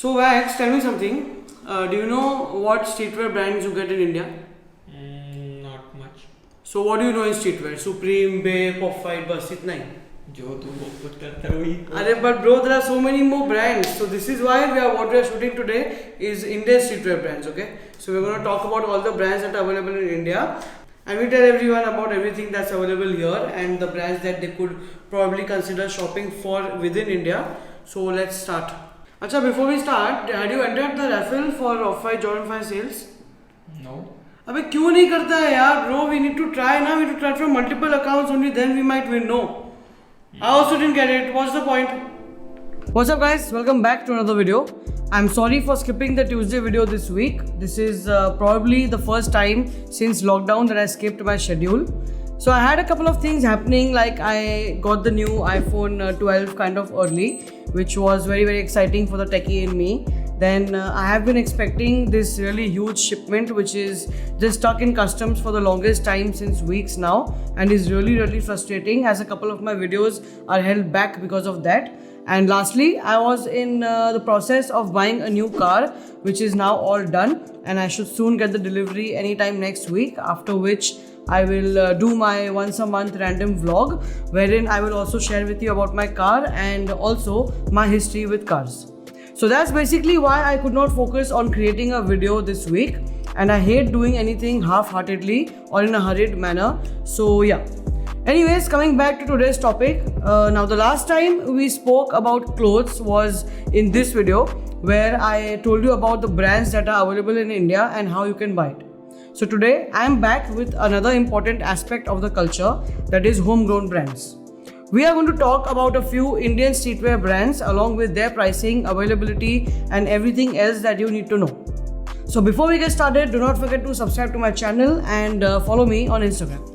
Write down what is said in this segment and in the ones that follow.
So Vax, tell me something. Do you know what streetwear brands you get in India? Not much. So what do you know in streetwear? Supreme, Babe, Off-White, बस इतना ही. जो तू खुद करता है वही. अरे but bro, there are so many more brands. So this is why what we are shooting today is Indian streetwear brands. Okay. So we're going to talk about all the brands that are available in India. And we tell everyone about everything that's available here and the brands that they could probably consider shopping for within India. So let's start. Acha, before we start, had you entered the raffle for Off-White Jordan 5 sales? No. अबे क्यों नहीं करता है यार bro? We need to try ना. We need to try from multiple accounts only. Then we might win. No. I also didn't get it. What's the point? What's up guys? Welcome back to another video. I'm sorry for skipping the Tuesday video this week. This is probably the first time since lockdown that I skipped my schedule. So I had a couple of things happening, like I got the new iPhone 12 kind of early, which was very exciting for the techie in me. Then I have been expecting this really huge shipment which is just stuck in customs for the longest time since weeks now, and is really frustrating as a couple of my videos are held back because of that. And lastly, I was in the process of buying a new car, which is now all done, and I should soon get the delivery anytime next week, after which I will do my once a month random vlog wherein I will also share with you about my car and also my history with cars. So that's basically why I could not focus on creating a video this week, and I hate doing anything half-heartedly or in a hurried manner. So yeah. Anyways, coming back to today's topic. Now the last time we spoke about clothes was in this video where I told you about the brands that are available in India and how you can buy it. So today I am back with another important aspect of the culture, that is homegrown brands. We are going to talk about a few Indian streetwear brands along with their pricing, availability and everything else that you need to know. So before we get started, do not forget to subscribe to my channel and follow me on Instagram.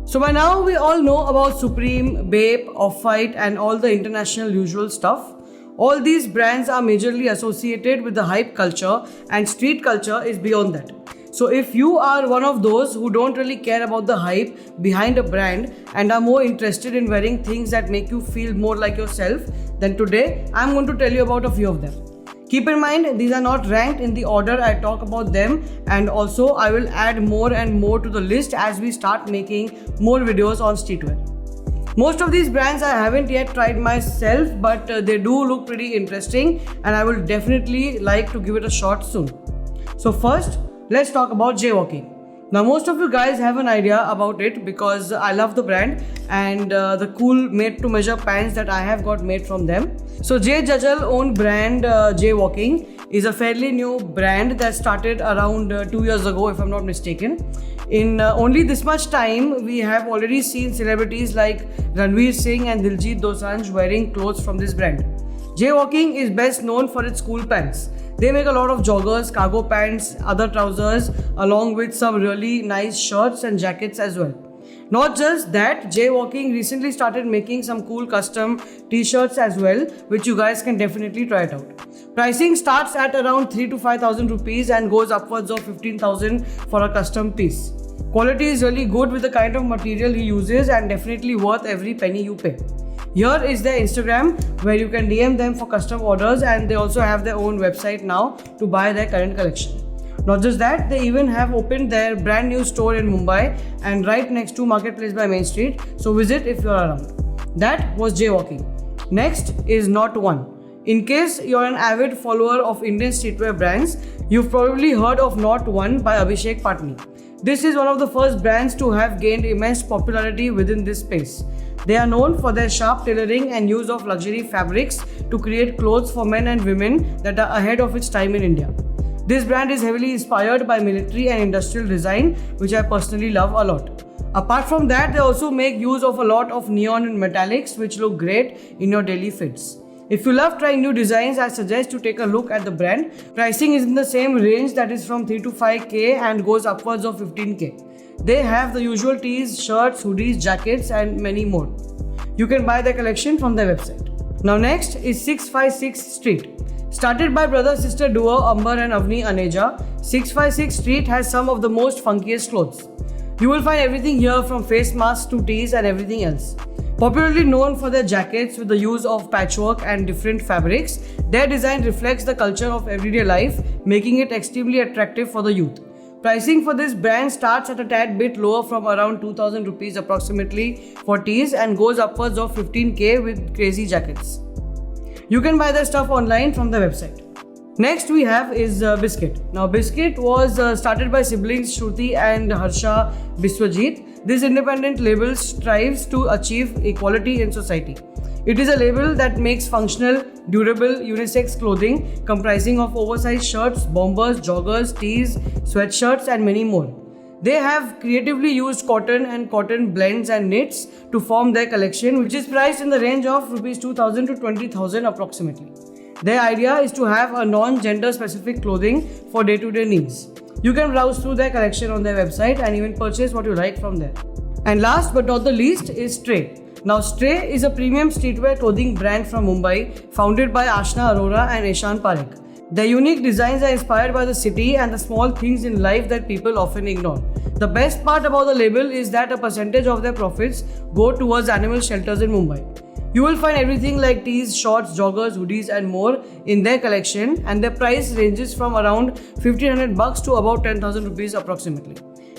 So by now we all know about Supreme, Bape, Off-White and all the international usual stuff. All these brands are majorly associated with the hype culture, and street culture is beyond that. So if you are one of those who don't really care about the hype behind a brand and are more interested in wearing things that make you feel more like yourself, then today I'm going to tell you about a few of them. Keep in mind, these are not ranked in the order I talk about them, and also I will add more and more to the list as we start making more videos on streetwear. Most of these brands I haven't yet tried myself, but they do look pretty interesting and I will definitely like to give it a shot soon. So first, let's talk about Jaywalking. Now most of you guys have an idea about it because I love the brand and the cool made to measure pants that I have got made from them. So Jay Jajal owned brand Jaywalking is a fairly new brand that started around 2 years ago, if I'm not mistaken. In only this much time, we have already seen celebrities like Ranveer Singh and Diljit Dosanjh wearing clothes from this brand. Jaywalking is best known for its cool pants. They make a lot of joggers, cargo pants, other trousers, along with some really nice shirts and jackets as well. Not just that, Jaywalking recently started making some cool custom t-shirts as well, which you guys can definitely try it out. Pricing starts at around 3 to 5,000 rupees and goes upwards of 15,000 for a custom piece. Quality is really good with the kind of material he uses and definitely worth every penny you pay. Here is their Instagram where you can DM them for custom orders, and they also have their own website now to buy their current collection. Not just that, they even have opened their brand new store in Mumbai and right next to Marketplace by Main Street, so visit if you are around. That was Jaywalking. Next is Not One. In case you're an avid follower of Indian streetwear brands, you've probably heard of Not One by Abhishek Patni. This is one of the first brands to have gained immense popularity within this space. They are known for their sharp tailoring and use of luxury fabrics to create clothes for men and women that are ahead of its time in India. This brand is heavily inspired by military and industrial design, which I personally love a lot. Apart from that, they also make use of a lot of neon and metallics, which look great in your daily fits. If you love trying new designs, I suggest to take a look at the brand. Pricing is in the same range, that is from 3 to 5k and goes upwards of 15k. They have the usual tees, shirts, hoodies, jackets and many more. You can buy their collection from their website. Now next is 656 Street. Started by brother-sister duo Amber and Avni Aneja, 656 Street has some of the most funkiest clothes. You will find everything here from face masks to tees and everything else. Popularly known for their jackets with the use of patchwork and different fabrics, their design reflects the culture of everyday life, making it extremely attractive for the youth. Pricing for this brand starts at a tad bit lower from around 2000 rupees approximately for tees and goes upwards of 15k with crazy jackets. You can buy their stuff online from the website. Next we have is Biscuit. Now Biscuit was started by siblings Shruti and Harsha Biswajit. This independent label strives to achieve equality in society. It is a label that makes functional, durable, unisex clothing comprising of oversized shirts, bombers, joggers, tees, sweatshirts and many more. They have creatively used cotton and cotton blends and knits to form their collection, which is priced in the range of rupees 2000 to 20,000 approximately. Their idea is to have a non-gender specific clothing for day-to-day needs. You can browse through their collection on their website and even purchase what you like from there. And last but not the least is Stray. Now Stray is a premium streetwear clothing brand from Mumbai founded by Ashna Arora and Ishan Parekh. Their unique designs are inspired by the city and the small things in life that people often ignore. The best part about the label is that a percentage of their profits go towards animal shelters in Mumbai. You will find everything like tees, shorts, joggers, hoodies and more in their collection, and their price ranges from around 1500 bucks to about 10,000 rupees approximately.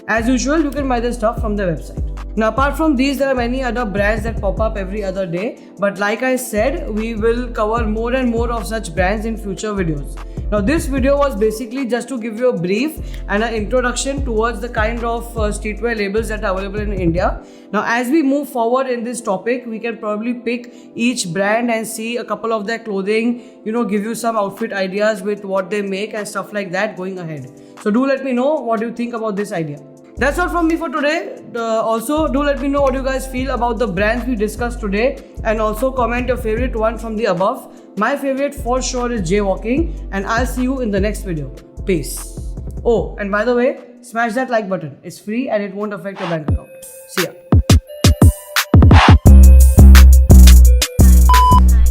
As usual, you can buy their stuff from their website. Now apart from these, there are many other brands that pop up every other day, but like I said, we will cover more and more of such brands in future videos. Now this video was basically just to give you a brief and an introduction towards the kind of streetwear labels that are available in India. Now as we move forward in this topic, we can probably pick each brand and see a couple of their clothing, give you some outfit ideas with what they make and stuff like that going ahead. So do let me know what you think about this idea. That's all from me for today. Also, do let me know what you guys feel about the brands we discussed today, and also comment your favorite one from the above. My favorite for sure is Jaywalking, and I'll see you in the next video. Peace. Oh, and by the way, smash that like button. It's free and it won't affect your bank account. See ya.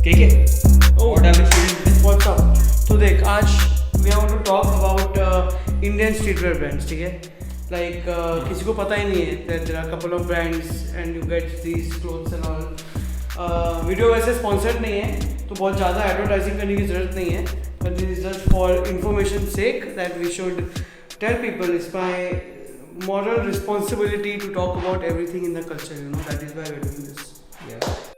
KK. Oh, what are we feeling today? What's up? So देख, आज we are going to talk about Indian streetwear brands, ठीक है? Like किसी को पता ही नहीं है that there are a couple of brands and you get these clothes and all. Video वैसे स्पॉन्सर्ड नहीं है, तो बहुत ज़्यादा एडवर्टाइजिंग करने की ज़रूरत नहीं है, but this is just for information sake that we should tell people. It's my moral responsibility to talk about everything in the culture, that is why we're doing this. Yeah.